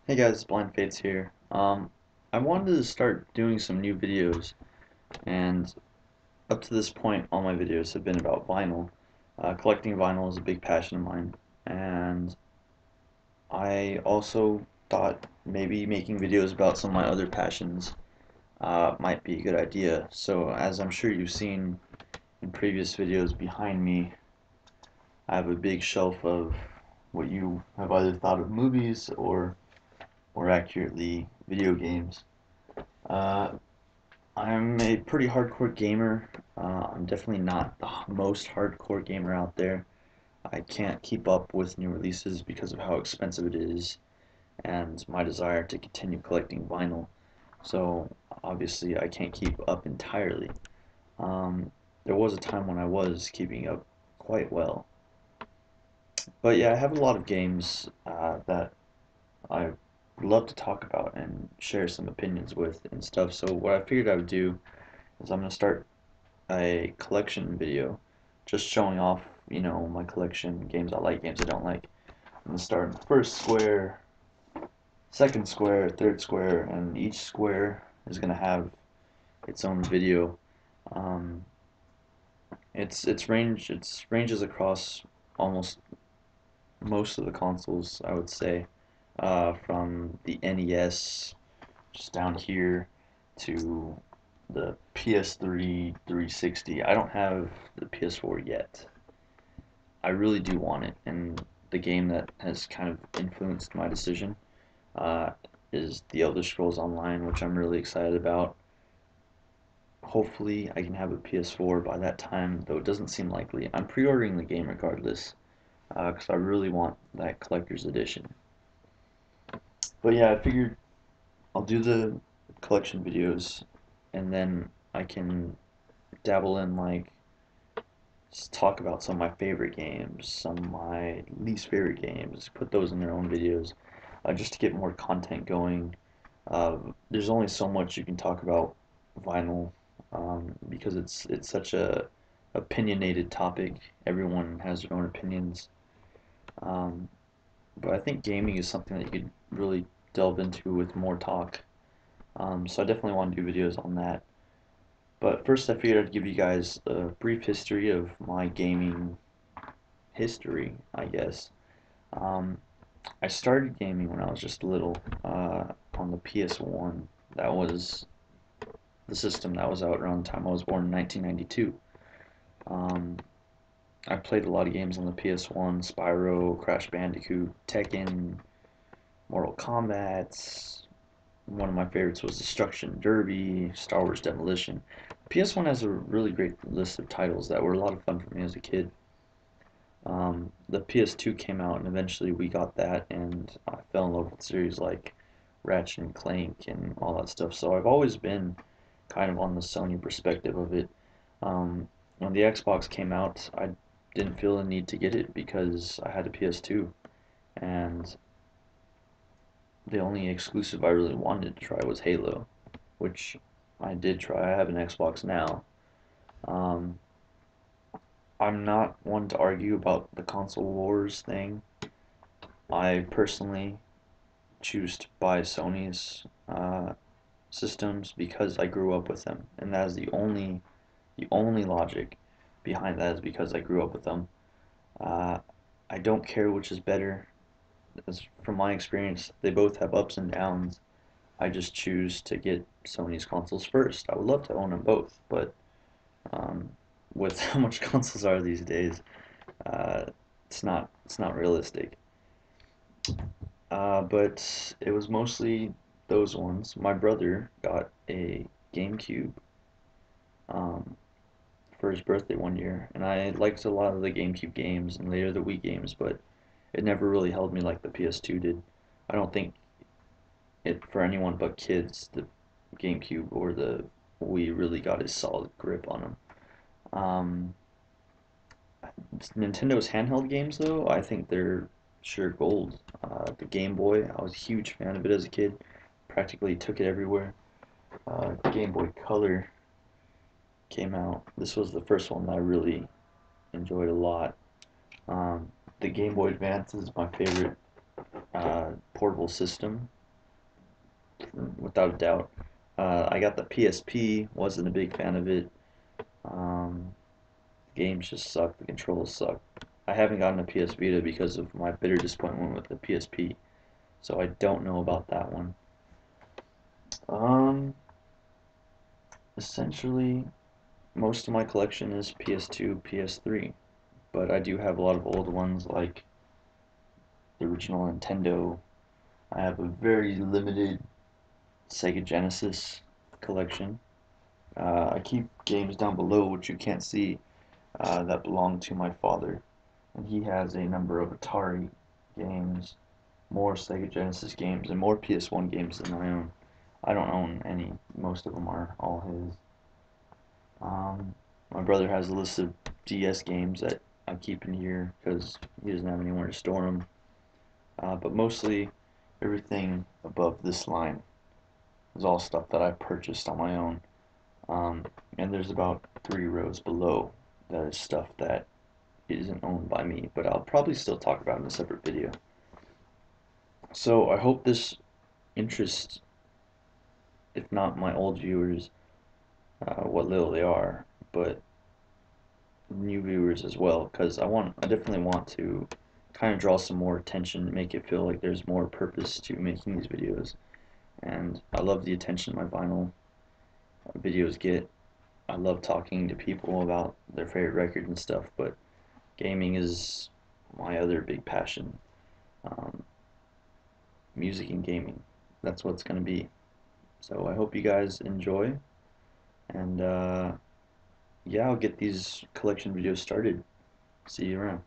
Hey guys, Blind Fates here. I wanted to start doing some new videos, and up to this point, all my videos have been about vinyl. Collecting vinyl is a big passion of mine, and I also thought maybe making videos about some of my other passions might be a good idea. So, as I'm sure you've seen in previous videos behind me, I have a big shelf of what you have either thought of movies or, more accurately, video games. Uh, I'm a pretty hardcore gamer. I'm definitely not the most hardcore gamer out there. I can't keep up with new releases because of how expensive it is and my desire to continue collecting vinyl. So obviously I can't keep up entirely. There was a time when I was keeping up quite well. But yeah, I have a lot of games that I would love to talk about and share some opinions with and stuff. So what I figured I would do is I'm gonna start a collection video just showing off, my collection, games I like, games I don't like. I'm gonna start in the first square, second square, third square, and each square is gonna have its own video. Um, it's ranges across almost most of the consoles, I would say, from the NES just down here to the PS3 360. I don't have the PS4 yet. I really do want it, and the game that has kind of influenced my decision uh, is The Elder Scrolls Online, which I'm really excited about. Hopefully, I can have a PS4 by that time, though it doesn't seem likely. I'm pre-ordering the game regardless, because I really want that collector's edition. But yeah, I figured I'll do the collection videos, and then I can dabble in like just talk about some of my favorite games, some of my least favorite games, put those in their own videos, just to get more content going. There's only so much you can talk about vinyl because it's such a opinionated topic. Everyone has their own opinions, um, but I think gaming is something that you could really delve into with more talk. So I definitely want to do videos on that. But first, I figured I'd give you guys a brief history of my gaming history, I guess. Um, I started gaming when I was just little on the PS1. That was the system that was out around the time I was born in 1992. Um, I played a lot of games on the PS1, Spyro, Crash Bandicoot, Tekken, Mortal Kombat. One of my favorites was Destruction Derby, Star Wars Demolition. PS1 has a really great list of titles that were a lot of fun for me as a kid. The PS2 came out, and eventually we got that, and I fell in love with series like Ratchet and Clank and all that stuff. So I've always been kind of on the Sony perspective of it. When the Xbox came out, I didn't feel the need to get it because I had a PS2, and the only exclusive I really wanted to try was Halo, which I did try. I have an Xbox now. Um, I'm not one to argue about the console wars thing. I personally choose to buy Sony's systems because I grew up with them, and that is the only logic behind that is because I grew up with them. Uh, I don't care which is better. As from my experience, they both have ups and downs. I just choose to get Sony's consoles first. I would love to own them both, but um, with how much consoles are these days, uh, it's not realistic. But it was mostly those ones. My brother got a GameCube um, for his birthday one year, and I liked a lot of the GameCube games and later the Wii games, but it never really held me like the PS2 did. I don't think it for anyone but kids the GameCube or the Wii really got a solid grip on them. Um, Nintendo's handheld games, though, I think they're sure gold. The Game Boy, I was a huge fan of it as a kid. Practically took it everywhere. Game Boy Color came out. This was the first one that I really enjoyed a lot. Um, the Game Boy Advance is my favorite portable system. without a doubt. I got the PSP, wasn't a big fan of it. Um, Games just suck, the controls suck. I haven't gotten a PS Vita because of my bitter disappointment with the PSP, so I don't know about that one. Um, Essentially, most of my collection is PS2, PS3, but I do have a lot of old ones like the original Nintendo. I have a very limited Sega Genesis collection. I keep games down below which you can't see that belong to my father, and he has a number of Atari games, more Sega Genesis games, and more PS1 games than I own. I don't own any. Most of them are all his. My brother has a list of DS games that I keep in here because he doesn't have anywhere to store them. But mostly everything above this line is all stuff that I purchased on my own. Um, and there's about 3 rows below that is stuff that isn't owned by me, but I'll probably still talk about in a separate video. So I hope this interests, if not my old viewers, what little they are, but new viewers as well, because I definitely want to kind of draw some more attention, make it feel like there's more purpose to making these videos. And I love the attention my vinyl videos get. I love talking to people about their favorite records and stuff, but gaming is my other big passion. Um, Music and gaming. That's what it's going to be. So I hope you guys enjoy, and yeah, I'll get these collection videos started. See you around.